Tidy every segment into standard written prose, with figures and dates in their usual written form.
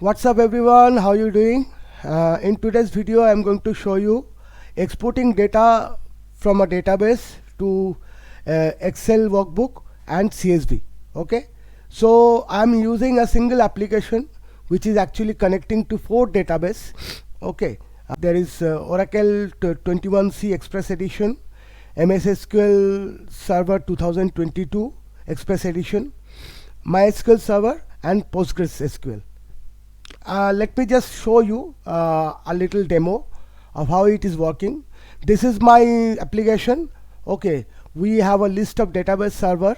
What's up everyone, how you doing? In today's video I'm going to show you exporting data from a database to Excel workbook and CSV. Okay, so I'm using a single application which is actually connecting to 4 database. Okay, there is Oracle 21C Express Edition, Mssql Server 2022 Express Edition, MySQL Server and Postgres SQL. Let me just show you a little demo of how it is working. This is my application. Okay, we have a list of database server,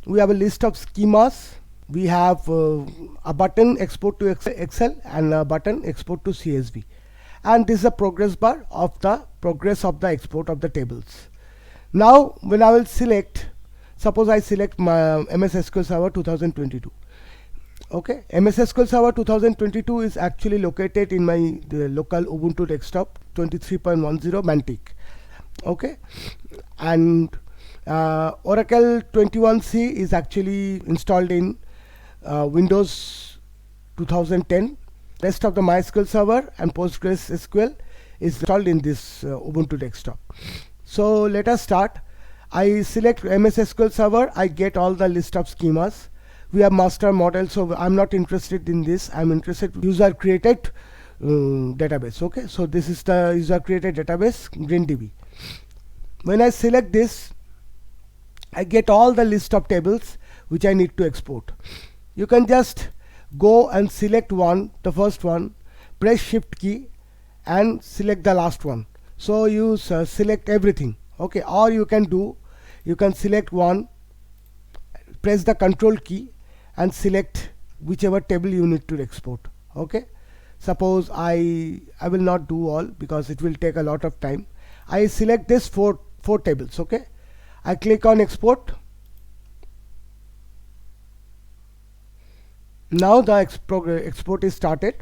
we have a list of schemas, we have a button export to Excel and a button export to CSV, and this is a progress bar of the progress of the export of the tables. Now when I will select, suppose I select my Mssql Server 2022. Okay, Mssql Server 2022 is actually located in my local Ubuntu desktop 23.10 Mantic. Okay, and Oracle 21C is actually installed in Windows 2010. Rest of the MySQL Server and Postgres SQL is installed in this Ubuntu desktop. So let us start. I select Mssql Server, I get all the list of schemas. We have master model, so I'm not interested in this. I'm interested in user created database. Okay, so this is the user created database GreenDB. When I select this, I get all the list of tables which I need to export. You can just go and select one, the first one, press shift key and select the last one. So you select everything. Okay, or you can select one, press the control key and select whichever table you need to export. Okay, suppose I will not do all because it will take a lot of time. I select this four tables. Okay, I click on export. Now the export is started.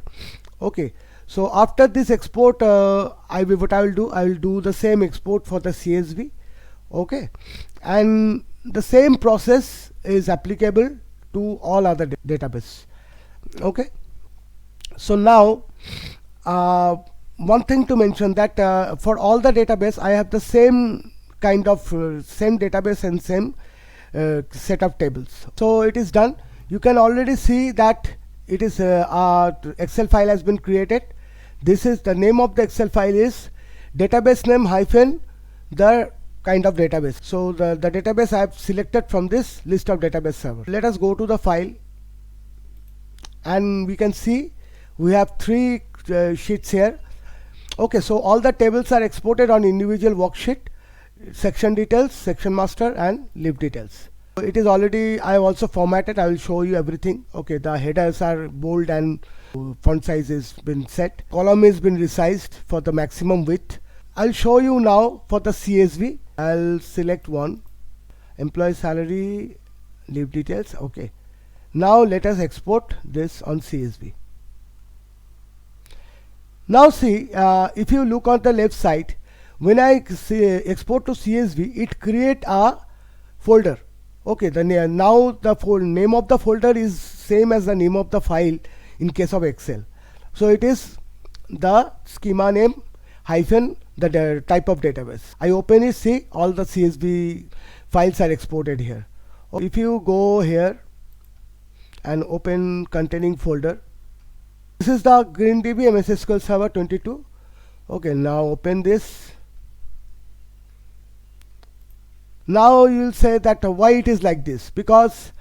Okay, so after this export, what I will do the same export for the CSV. Okay, and the same process is applicable to all other database. Okay, so now one thing to mention that for all the database I have the same kind of same database and same set of tables. So it is done. You can already see that it is our Excel file has been created. This is the name of the Excel file is database name hyphen the kind of database. So the database I have selected from this list of database server. Let us go to the file and we can see we have 3 sheets here. Okay, so all the tables are exported on individual worksheet, section details, section master and leaf details. It is already, I have also formatted. I will show you everything. Okay, the headers are bold and font size has been set. Column has been resized for the maximum width. I'll show you now for the CSV. I'll select one, employee salary, leave details. Okay, now let us export this on CSV. Now see, if you look on the left side, when I export to CSV, it create a folder. Okay, now the name of the folder is same as the name of the file in case of Excel. So it is the schema name hyphen the type of database. I open it, see all the CSV files are exported here. If you go here and open containing folder, this is the GreenDB Mssql Server 22. Okay, now open this. Now you will say that why it is like this, because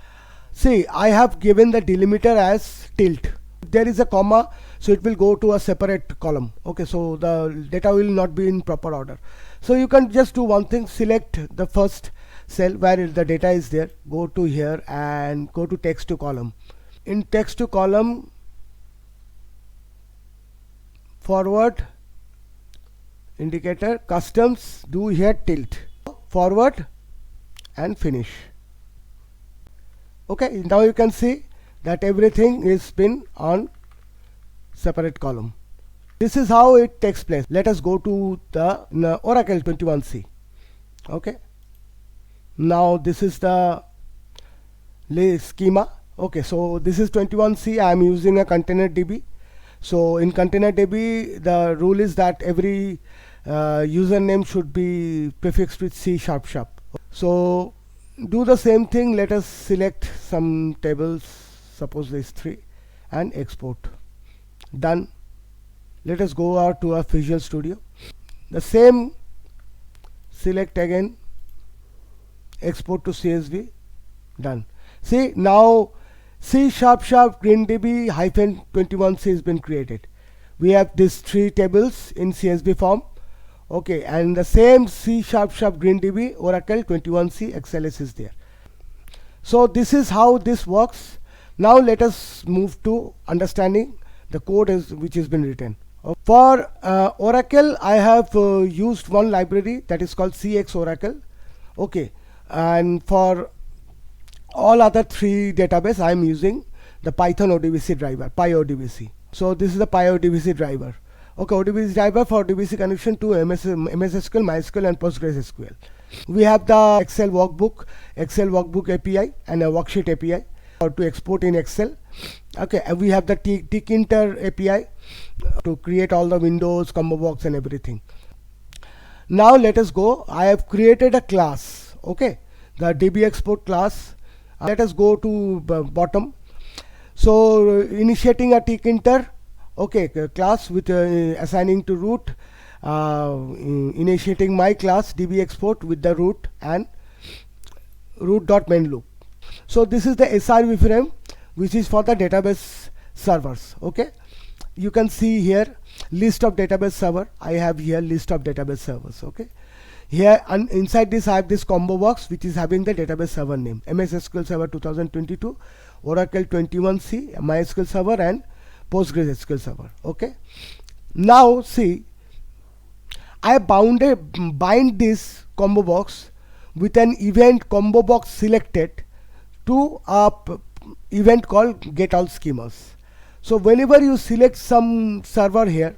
see I have given the delimiter as tilt. There is a comma, so it will go to a separate column. Okay, so the data will not be in proper order. So you can just do one thing, select the first cell where the data is there, go to here and go to text to column. In text to column, forward indicator, customs, do here tilt, forward and finish. Okay, now you can see that everything is been on separate column. This is how it takes place. Let us go to the Oracle 21C. Okay, now this is the schema Okay, so this is 21C. I am using a container DB. So in container DB, the rule is that every username should be prefixed with C sharp sharp. So do the same thing. Let us select some tables, suppose this 3, and export. Done. Let us go out to our Visual Studio. The same, select again, export to CSV. Done. See, now C sharp sharp greenDB hyphen 21C has been created. We have these 3 tables in CSV form. Okay, and the same C sharp sharp greenDB Oracle 21C XLS is there. So this is how this works. Now let us move to understanding the code which has been written. For Oracle, I have used one library that is called CX Oracle. Okay, and for all other 3 database, I am using the Python ODBC driver, pyodbc. So this is the pyodbc driver. Okay, ODBC driver for ODBC connection to Mssql, MySQL and PostgreSQL. We have the Excel workbook API and a worksheet API to export in Excel. Okay, and we have the tkinter API to create all the windows, combo box and everything. Now let us go. I have created a class. Okay, the DB export class. Let us go to bottom. So initiating a tkinter, okay, class with assigning to root, initiating my class DB export with the root and root.main loop. So this is the SRV frame which is for the database servers. Okay, you can see here list of database server. I have here list of database servers. Okay, here and inside this I have this combo box which is having the database server name MSSQL Server 2022, Oracle 21C, MySQL Server and PostgreSQL Server. Okay, now see, I bind this combo box with an event combo box selected to a event called get all schemas. So whenever you select some server here,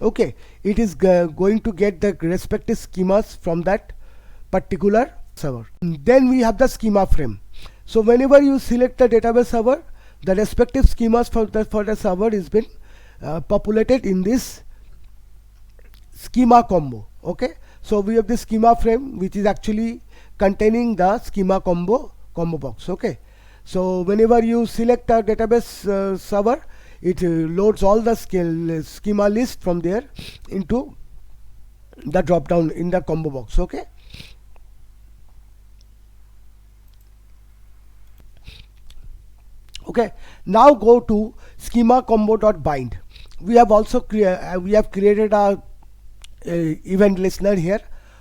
okay, it is going to get the respective schemas from that particular server. Then we have the schema frame. So whenever you select the database server, the respective schemas for the server is been populated in this schema combo. Okay, so we have the schema frame which is actually containing the schema combo box. Okay, so whenever you select a database server, it loads all the schema list from there into the drop down in the combo box. Okay, okay, now go to schema combo.bind. We have also created a event listener here.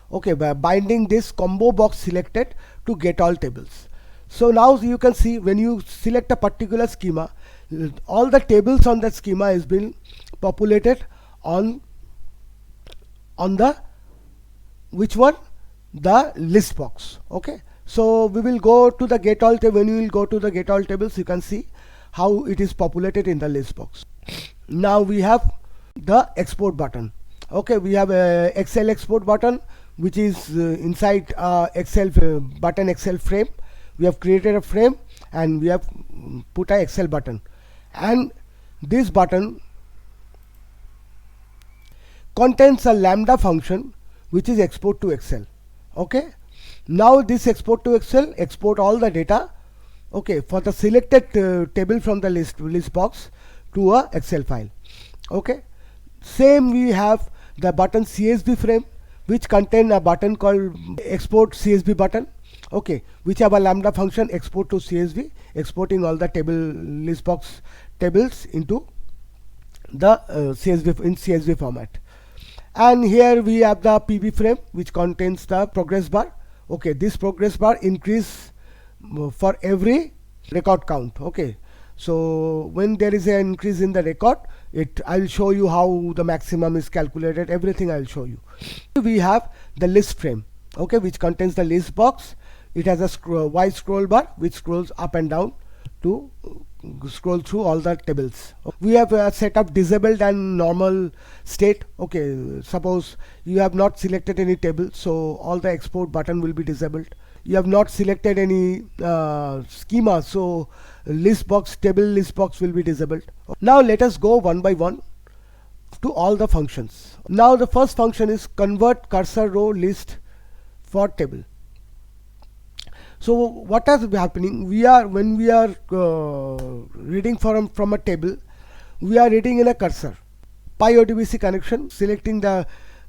Okay, by binding this combo box selected to get all tables. So now you can see when you select a particular schema, all the tables on that schema has been populated on the which one, the list box. Okay, so we will go to the get all table. When you will go to the get all tables, you can see how it is populated in the list box. Now we have the export button. Okay, we have a Excel export button which is inside Excel button Excel frame. We have created a frame and we have put a Excel button, and this button contains a lambda function which is export to Excel. Okay, now this export to Excel export all the data, okay, for the selected table from the list box to a Excel file. Okay, same we have the button CSV frame which contain a button called export CSV button. Okay, which have a lambda function export to CSV, exporting all the table list box tables into the CSV format. And here we have the PB frame which contains the progress bar. Okay, this progress bar increase for every record count. Okay, so when there is an increase in the record, I'll show you how the maximum is calculated. Everything I'll show you. We have the list frame. Okay, which contains the list box. It has a wide scroll bar which scrolls up and down to scroll through all the tables. We have set up disabled and normal state. Okay, suppose you have not selected any table, so all the export button will be disabled. you have not selected any schema, so list box, table list box will be disabled. Now let us go one by one to all the functions. Now the first function is convert cursor row list for table. So what is happening, when we are reading from a table, we are reading in a cursor, pyodbc connection, selecting the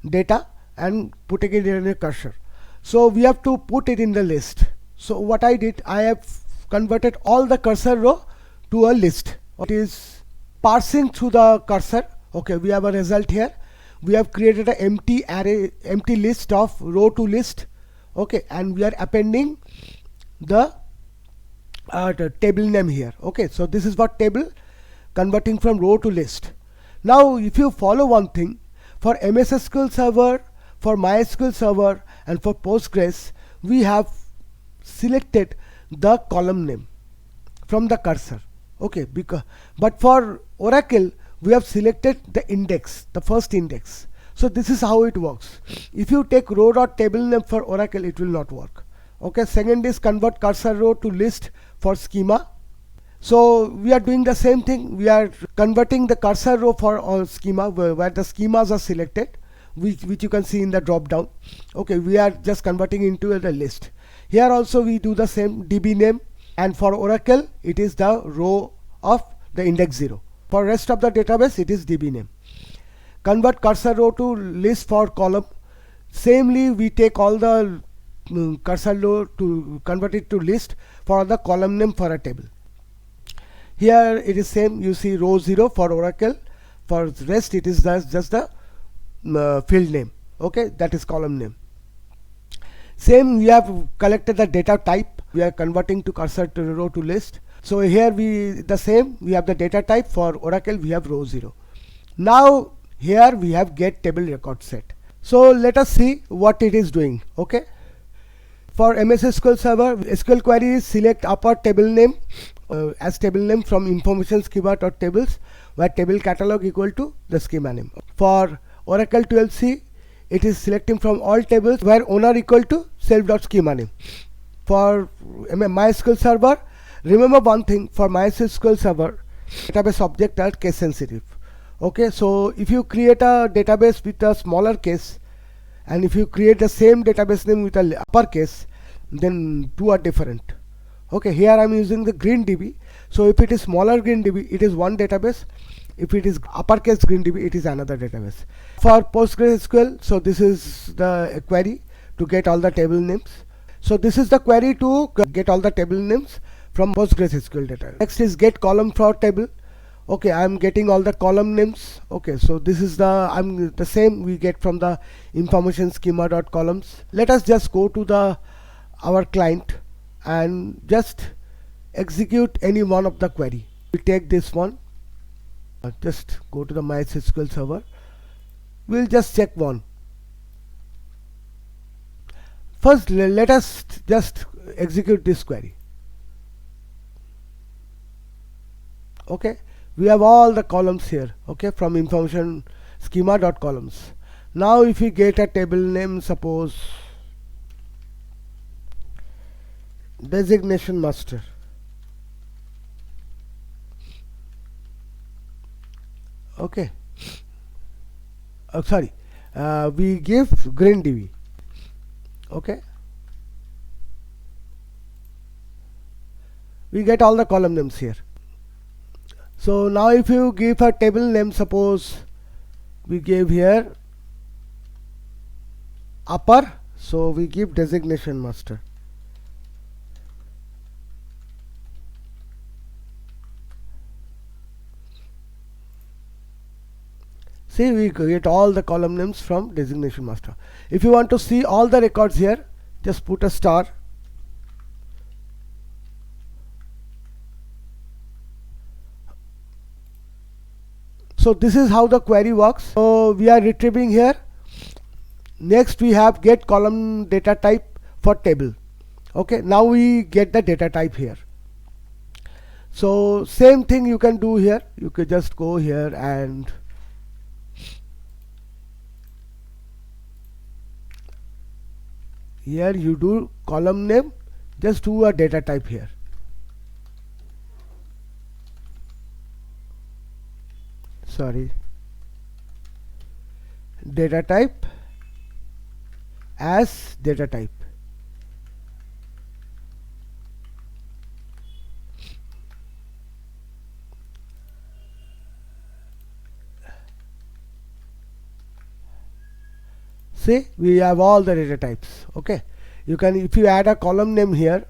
data and putting it in a cursor. So we have to put it in the list. So what I did, I have converted all the cursor row to a list. It is parsing through the cursor. Okay, we have a result here. We have created an empty array, empty list of row to list. Okay, and we are appending the table name here. Okay, so this is what table, converting from row to list. Now if you follow one thing, for Mssql server, for MySQL server and for Postgres, we have selected the column name from the cursor. Okay, but for Oracle we have selected the index, the first index. So this is how it works. If you take row.table name for Oracle, it will not work. Okay, second is convert cursor row to list for schema. So we are doing the same thing. We are converting the cursor row for our schema where the schemas are selected, which you can see in the drop down. Okay, we are just converting into the list. Here also we do the same, db name, and for Oracle it is the row of the index 0. For rest of the database it is db name. Convert cursor row to list for column. Samely we take all the cursor row to convert it to list for the column name for a table. Here it is same, you see row 0 for Oracle, for rest it is just the field name. Okay, that is column name. Same, we have collected the data type, we are converting to cursor to row to list. So here we have the data type. For Oracle we have row 0. Now here we have get table record set. So let us see what it is doing. Okay, for Mssql server, SQL query is select upper table name as table name from information schema.tables, where table catalog equal to the schema name. For Oracle 12c, it is selecting from all tables where owner equal to self.schema name. For MySQL server, remember one thing, for MySQL server, database objects are case sensitive. Okay, so if you create a database with a smaller case, and if you create the same database name with a uppercase, then two are different. Okay, here I am using the green DB. So if it is smaller green DB, it is one database. If it is uppercase green DB, it is another database. For PostgreSQL, so this is the query to get all the table names. So this is the query to get all the table names from PostgreSQL data. Next is get column for table. Okay, I am getting all the column names. Okay, so this is the same we get from the information schema.columns. Let us just go to our client and just execute any one of the query. We take this one, just go to the MySQL server. We'll just check one. First let us just execute this query. Okay, we have all the columns here. Okay, from information schema.columns. Now if we get a table name, suppose designation master. Okay, sorry, we give green DB. Okay, we get all the column names here. So now if you give a table name, suppose we gave here upper, so we give designation master. See, we get all the column names from designation master. If you want to see all the records here, just put a star. So this is how the query works. So we are retrieving here. Next we have get column data type for table. Okay, now we get the data type here. So same thing you can do here. You could just go here and here you do column name, just do a data type here. Sorry, data type as data type. See, we have all the data types. Okay, you can, if you add a column name here,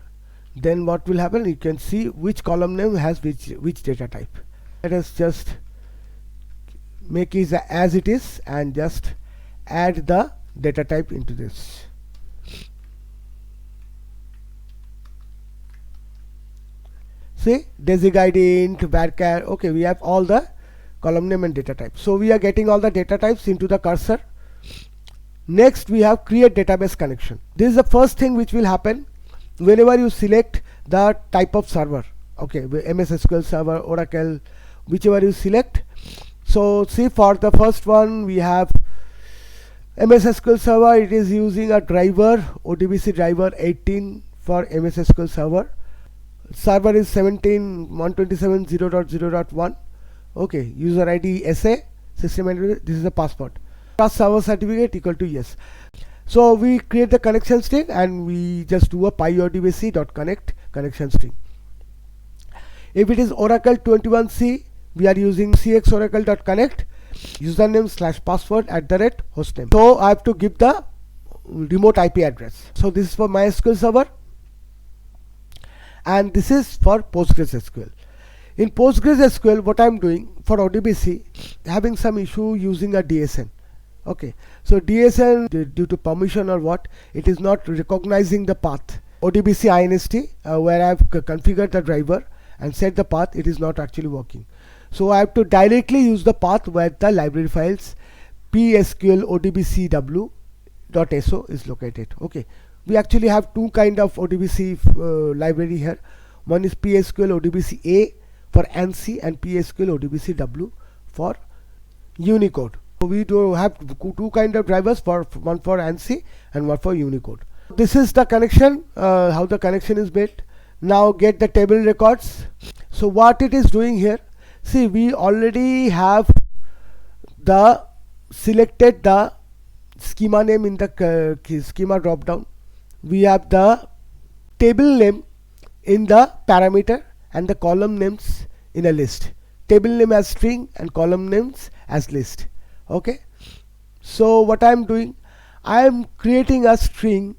then what will happen, you can see which column name has which data type. Let us just make it as it is and just add the data type into this. See, designate int, varchar. Okay, we have all the column name and data type. So we are getting all the data types into the cursor. Next we have create database connection. This is the first thing which will happen whenever you select the type of server. Okay, MS SQL server, Oracle, whichever you select. So see, for the first one we have MS SQL server. It is using a driver, ODBC driver 18 for MS SQL server. Server is 17.127.0.0.1. Okay, user ID SA, system ID, this is the password. Trust server certificate equal to yes. So we create the connection string and we just do a pyodbc.connect connection string. If it is Oracle 21C, we are using cxoracle.connect username / password @hostname. So I have to give the remote IP address. So this is for MySQL server and this is for PostgreSQL. In PostgreSQL, what I am doing for ODBC, having some issue using a DSN. Okay, so DSN, due to permission or what, it is not recognizing the path. ODBC INST, where I have configured the driver and set the path, it is not actually working. So I have to directly use the path where the library files PSQL ODBCW.so is located. Okay, we actually have two kind of ODBC library here. One is PSQL ODBC A for ANSI and PSQL ODBC W for Unicode. So we do have two kind of drivers, one for ANSI and one for Unicode. This is the connection, how the connection is built. Now get the table records. So what it is doing here, see, we already have the selected the schema name in the schema drop down. We have the table name in the parameter and the column names in a list. Table name as string and column names as list. Okay, so what I am doing, I am creating a string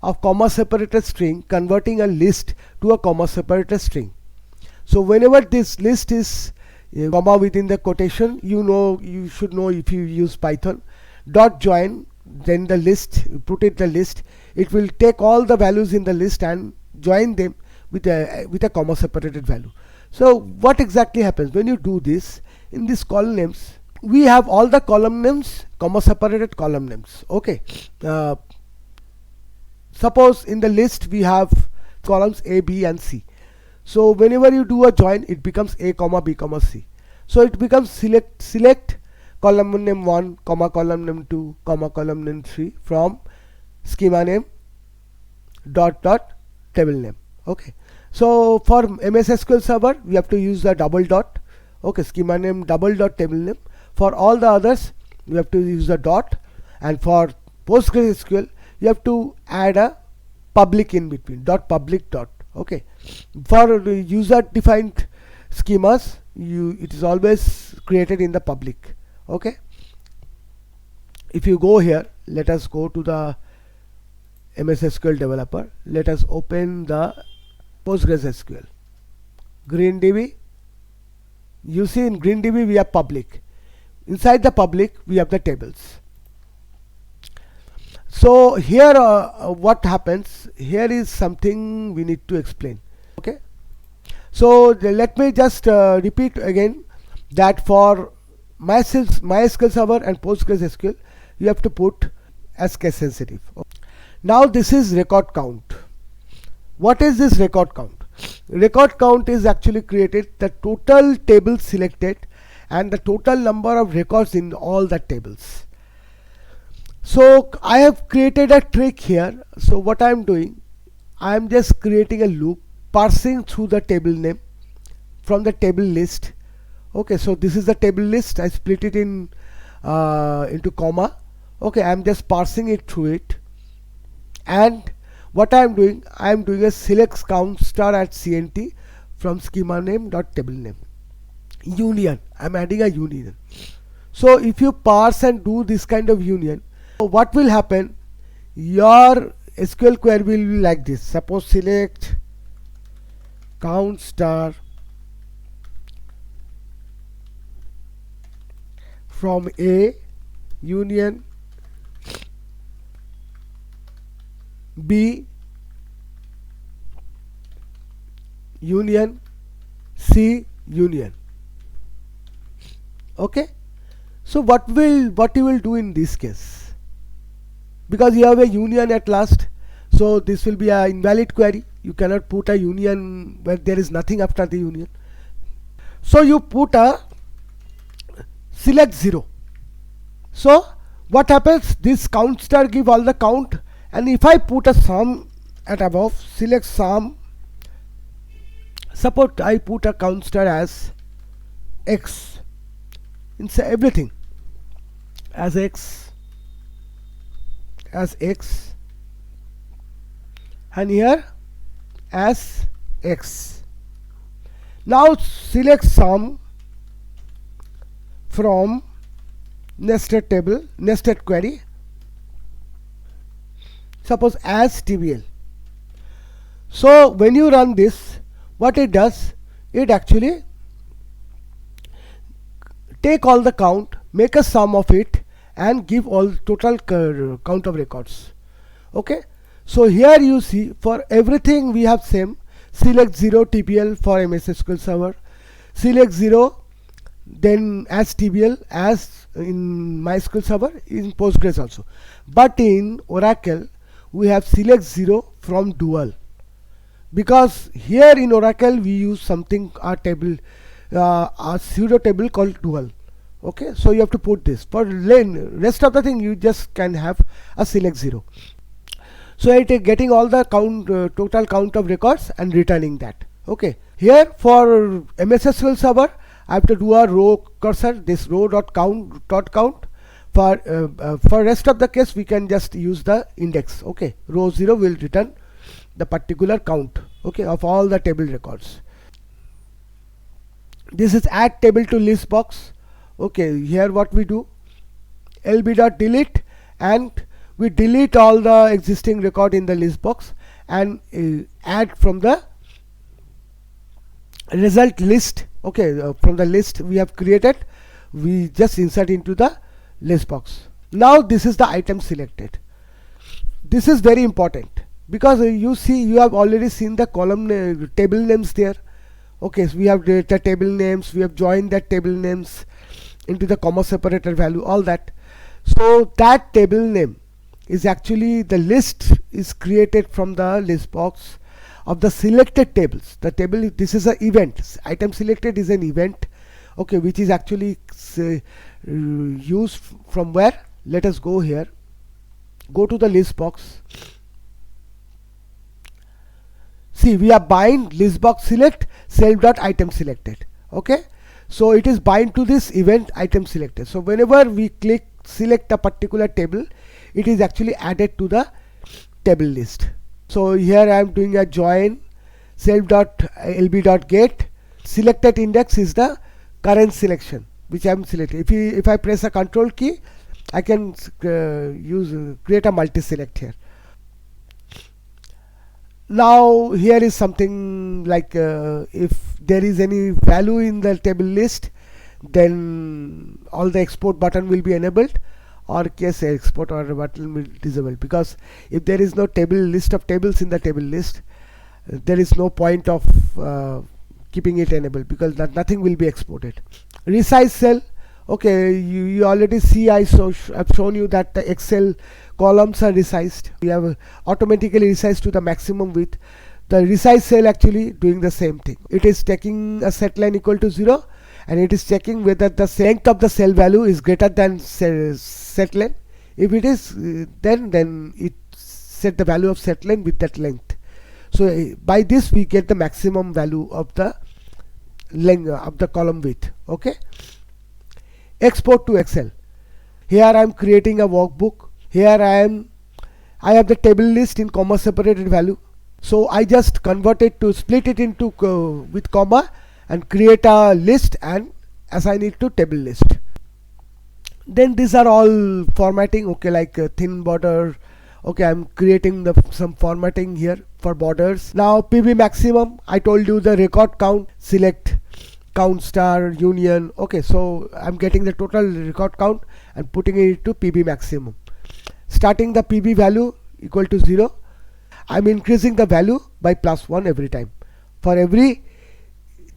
of comma separated string, converting a list to a comma separated string. So whenever this list is comma within the quotation, you should know if you use Python, dot join, then the list, put it the list, it will take all the values in the list and join them with a comma separated value. So what exactly happens when you do this? In these column names, we have all the column names, comma separated column names. Okay, suppose in the list we have columns A, B and C. So whenever you do a join, it becomes A comma B comma C. So it becomes select column name 1 comma column name 2 comma column name 3 from schema name dot table name. Okay, so for MS SQL server we have to use the double dot. Okay, schema name double dot table name. For all the others you have to use a dot, and for PostgreSQL you have to add a public in between, dot public dot. Okay, for user defined schemas it is always created in the public. Okay, if you go here, let us go to the MS SQL developer, let us open the PostgreSQL GreenDB. You see, in GreenDB we have public. Inside the public we have the tables. So here what happens here is something we need to explain. Okay, so let me just repeat again that for MySQL server and PostgreSQL you have to put as case sensitive. Now this is record count. What is this record count? Record count is actually created the total table selected and the total number of records in all the tables. So I have created a trick here. So what I am doing, I am just creating a loop parsing through the table name from the table list. Okay, so this is the table list. I split it in into comma. Okay, I am just parsing it through it, and what I am doing a select count star at cnt from schema name dot table name union. I am adding a union. So if you parse and do this kind of union, what will happen? Your SQL query will be like this. Suppose select count star from A union B union C union. Okay, so what you will do in this case, because you have a union at last, so this will be an invalid query. You cannot put a union where there is nothing after the union. So you put a select 0. So what happens? This count star give all the count, and if I put a sum at above, select sum, suppose I put a count star as x, inside everything as x, and here as x. Now select sum from nested table, nested query, suppose as tbl. So when you run this, what it does, it actually take all the count, make a sum of it, and give all total count of records. Okay, so here you see for everything we have same select 0 tbl for MySQL server, select 0 then as tbl as in MySQL server, in Postgres also. But in Oracle we have select 0 from dual, because here in Oracle we use something, a table, a pseudo table called dual. Okay, so you have to put this. For rest of the thing you just can have a select 0. So it is getting all the count, total count of records and returning that. Okay, here for MySQL server I have to do a row cursor, this row dot count. For rest of the case we can just use the index. Okay, row 0 will return the particular count, okay, of all the table records. This is add table to list box. Okay, here what we do, lb.delete, and we delete all the existing record in the list box and add from the result list. Okay, from the list we have created, we just insert into the list box. Now this is the item selected. This is very important, because you see, you have already seen the column table names there. Okay, so we have the table names, we have joined that table names into the comma separator value, all that. So that table name is actually, the list is created from the list box of the selected tables. The table, this is an event, item selected is an event, okay, which is actually used from where? Let us go here, go to the list box. See, we are bind list box select self dot item selected. Okay, so it is bind to this event item selected. So whenever we click select a particular table, it is actually added to the table list. So here I am doing a join self dot lb dot get, selected index is the current selection which I am selecting. If I press a control key, I can create a multi select here. Now here is something like if there is any value in the table list, then all the export button will be enabled, or case export or button will be disabled, because if there is no table list of tables in the table list, there is no point of keeping it enabled, because nothing will be exported. Resize cell. Okay, you already see I've shown you that the Excel columns are resized. We have automatically resized to the maximum width. The resize cell actually doing the same thing. It is taking a set line equal to 0, and it is checking whether the length of the cell value is greater than set line. If it is then it set the value of set length with that length. So by this we get the maximum value of the length of the column width. Okay. Export to Excel. Here I am creating a workbook. Here I have the table list in comma separated value. So I just split it into with comma and create a list and assign it to table list. Then these are all formatting. Okay, like thin border. Okay, I'm creating some formatting here for borders. Now PB maximum, I told you the record count, select count star union. Okay, so I'm getting the total record count and putting it to PB maximum. Starting the PB value equal to 0. I'm increasing the value by +1 every time. For every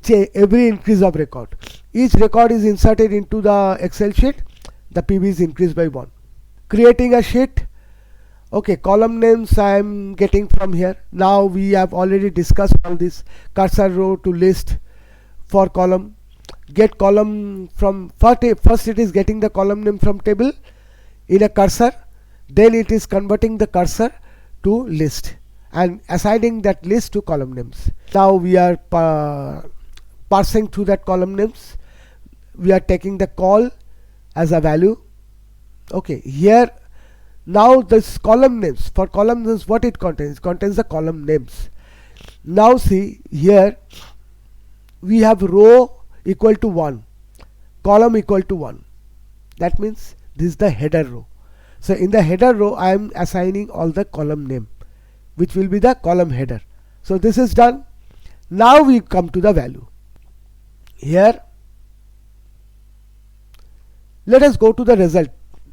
increase of record. Each record is inserted into the Excel sheet. The PB is increased by 1. Creating a sheet. Okay, column names I am getting from here. Now we have already discussed all this. Cursor row to list for column. Get column from first it is getting the column name from table in a cursor. Then it is converting the cursor to list and assigning that list to column names. Now we are parsing through that column names. We are taking the call as a value. Okay, here now this column names, for column names what it contains? It contains the column names. Now see here we have row equal to 1, column equal to 1. That means this is the header row. So in the header row I am assigning all the column name, which will be the column header. So this is done. Now we come to the value. Here let us go to the result.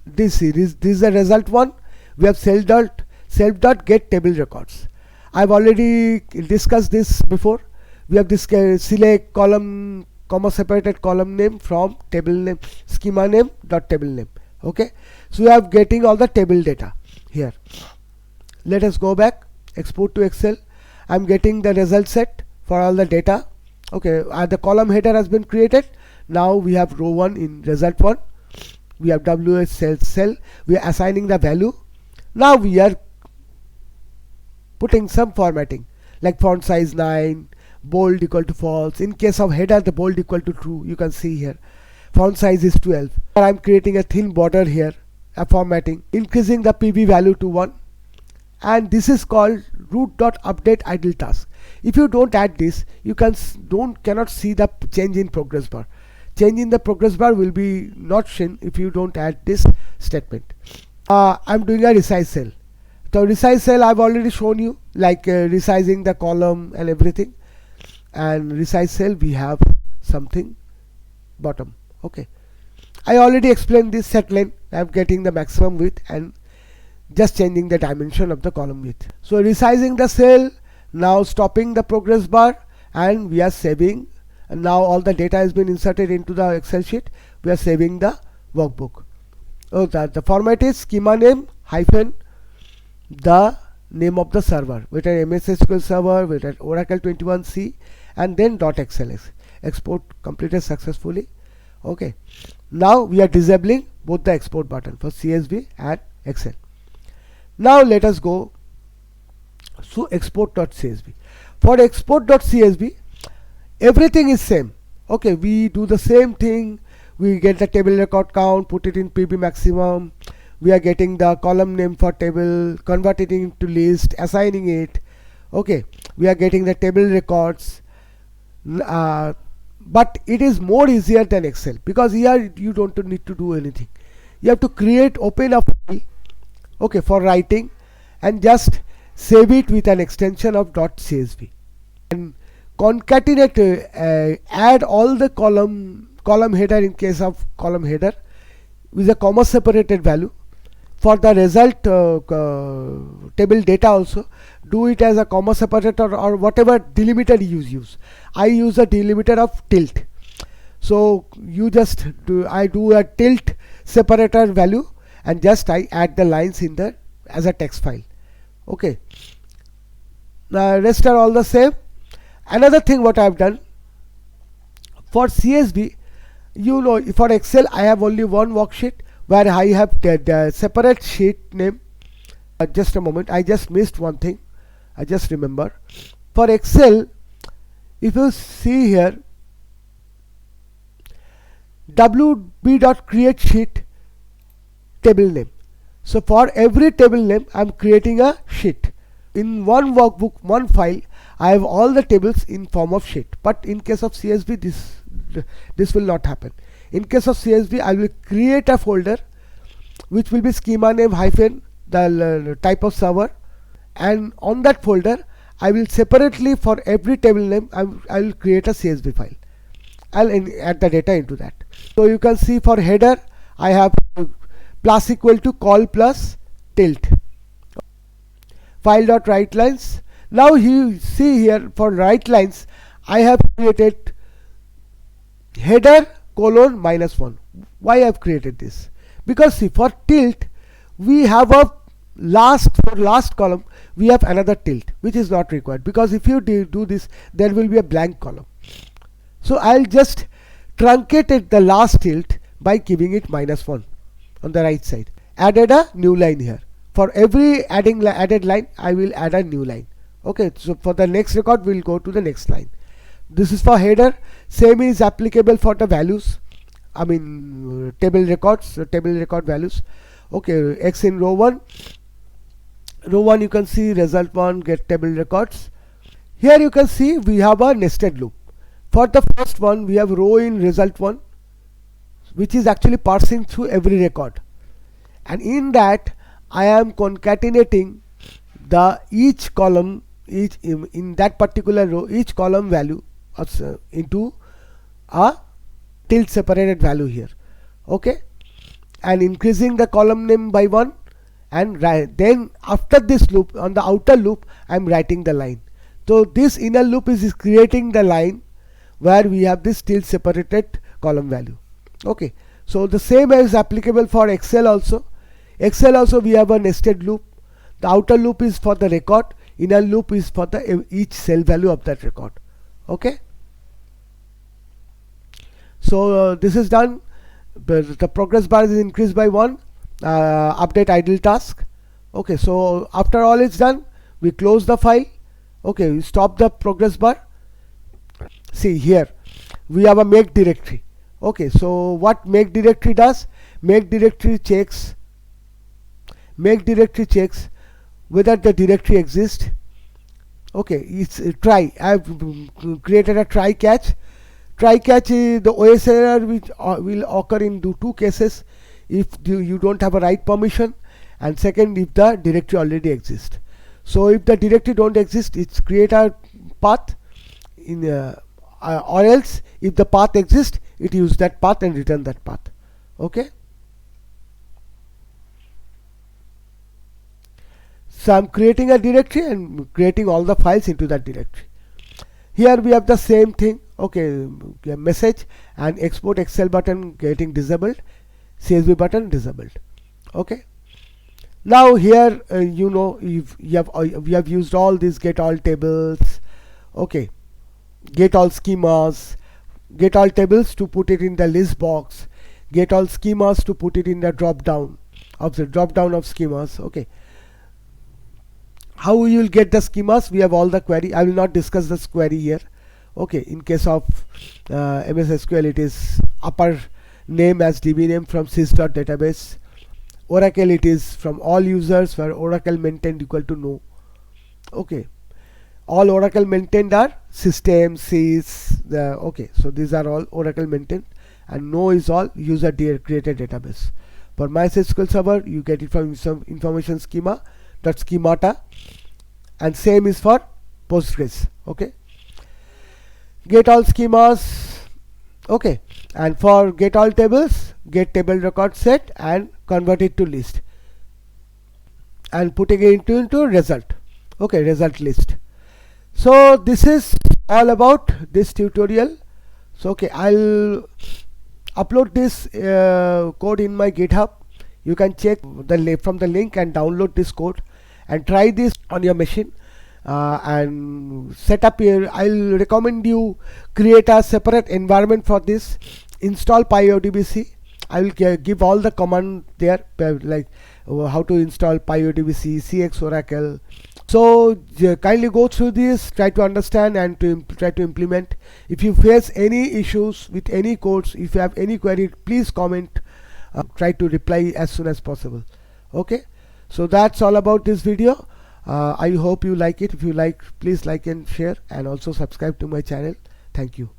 This is the result one. We have self dot get table records. I've already discussed this before. We have this select column comma separated column name from table name schema name dot table name. Okay, so we are getting all the table data here. Let us go back, export to Excel. I'm getting the result set for all the data. Okay, the column header has been created. Now we have row 1 in result 1. We have WH cell. We are assigning the value. Now we are putting some formatting like font size 9, bold equal to false. In case of header, the bold equal to true. You can see here. Font size is 12. I am creating a thin border here, a formatting, increasing the PB value to 1. And this is called root.update idle task. If you don't add this, you cannot see the change in progress bar. Change in the progress bar will be not seen if you don't add this statement. I'm doing a resize cell. The resize cell I've already shown you, like resizing the column and everything. And resize cell we have something bottom. Okay, I already explained this set length. I'm getting the maximum width and just changing the dimension of the column width. So resizing the cell, now stopping the progress bar, and we are saving. And now all the data has been inserted into the Excel sheet. We are saving the workbook. Oh, the format is schema name hyphen the name of the server, whether MSSQL server, whether Oracle 21c, and then .xls. Export completed successfully. Okay, now we are disabling both the export button for CSV and Excel. Now let us go to export.csv. For export.csv, everything is same. Okay, we do the same thing. We get the table record count, put it in PB maximum. We are getting the column name for table, converting it into list, assigning it. Okay, we are getting the table records. But it is more easier than Excel, because here you don't need to do anything. You have to open a file, okay, for writing, and just save it with an extension of .csv and concatenate, add all the column header in case of column header with a comma separated value. For the result table data also, do it as a comma separator or whatever delimiter you use. I use a delimiter of tilt. So you just I do a tilt separator value and just I add the lines in the as a text file. Okay. Now rest are all the same. Another thing what I have done for CSV, you know, for Excel I have only one worksheet, where I have the separate sheet name. Just a moment, I just missed one thing. I just remember. For Excel, if you see here, wb.createSheet table name. So for every table name, I'm creating a sheet. In one workbook, one file, I have all the tables in form of sheet. But in case of CSV, this will not happen. In case of CSV, I will create a folder which will be schema name hyphen the type of server, and on that folder I will separately, for every table name, I will create a CSV file. I'll add the data into that. So you can see for header, I have plus equal to col plus tilt. File.writelines. Now you see here for write lines, I have created header colon -1. Why I have created this? Because see, for tilt, we have a last column, we have another tilt, which is not required, because if you do this, there will be a blank column. So I'll just truncate the last tilt by giving it -1 on the right side. Added a new line here. For every added line, I will add a new line. Okay, so for the next record, we'll go to the next line. This is for header. Same is applicable for the values. I mean table records, table record values. Okay, X in row 1. Row 1, you can see result 1, get table records. Here you can see we have a nested loop. For the first one, we have row in result 1, which is actually parsing through every record. And in that, I am concatenating the each column, in that particular row, each column value into a tilt separated value here. Okay, and increasing the column name by 1, and then after this loop, on the outer loop, I am writing the line. So this inner loop is creating the line where we have this tilt separated column value. Okay, so the same is applicable for Excel also. Excel also we have a nested loop. The outer loop is for the record, inner loop is for the each cell value of that record. Okay, so this is done. The progress bar is increased by 1. Update idle task. Okay, so after all is done, we close the file. Okay, we stop the progress bar. See here, we have a make directory. Okay, so what make directory does? Make directory checks whether the directory exists. Okay, it's a try. I've created a try catch. Try catch is the OS error which will occur in two cases: if you don't have a write permission, and second, if the directory already exists. So if the directory don't exist, it's create a path in or else if the path exists, it use that path and return that path. Okay, so I'm creating a directory and creating all the files into that directory. Here we have the same thing. Okay, message and export Excel button getting disabled, CSV button disabled. Okay, now here you know, we have used all these get all tables. Okay, get all schemas, get all tables to put it in the list box, get all schemas to put it in the drop down of schemas. Okay, how you will get the schemas? We have all the query. I will not discuss this query here. Okay, in case of Mssql, it is upper name as DB name from sys.database. Oracle, it is from all users where Oracle maintained equal to no. Okay, all Oracle maintained are system, sys. Okay, so these are all Oracle maintained, and no is all user created database. For MySQL server, you get it from some information schema dot schemata, and same is for Postgres. Okay, get all schemas. Okay, and for get all tables, get table record set and convert it to list and putting it into result. Okay, result list. So this is all about this tutorial. So okay, I'll upload this code in my GitHub. You can check from the link and download this code and try this on your machine. And set up here. I'll recommend you create a separate environment for this. Install pyodbc I will give all the command there, like how to install pyodbc, cx oracle. So kindly go through this, try to understand and try to implement. If you face any issues with any codes, if you have any query, please comment. Try to reply as soon as possible. Okay, so that's all about this video. I hope you like it. If you like, please like and share, and also subscribe to my channel. Thank you.